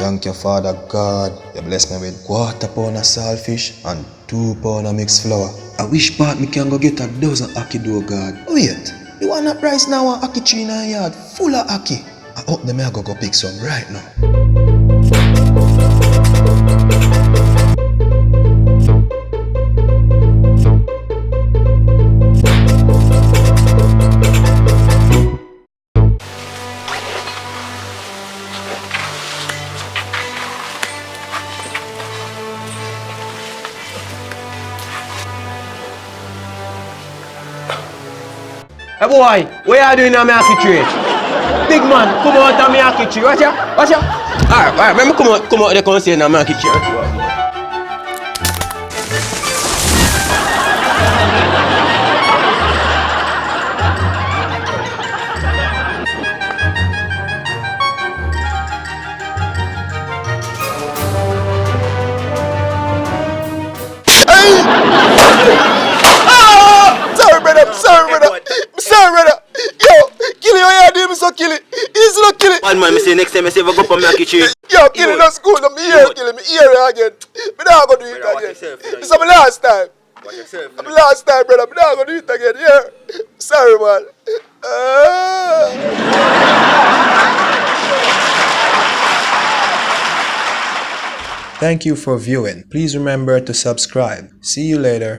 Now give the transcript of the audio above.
Thank you, Father God. You bless me with 1/4 pound of saltfish and 2 pound of mixed flour. I wish part me can go get a dozen ackee dough, God. Wait, the one that price now a ackee tree in a yard full of ackee. I hope them I go pick some right now. Hey boy, what you doing on my ackee tree? Big man, come out on my ackee tree. Watch ya, watch ya. Alright, let me come out the concern on my ackee tree. Sorry, brother. Yo, kill it, how you do me so kill it. Easy no kill it. One man, me say next time I say if I go up on my ackee tree. Yo, kill it, that's cool. I'm here, kill it. Me here again. Me not gonna do it again. This is my last time. Watch yourself. My last time, brother. Me not gonna do it again. Yeah. Sorry, man. Thank you for viewing. Please remember to subscribe. See you later.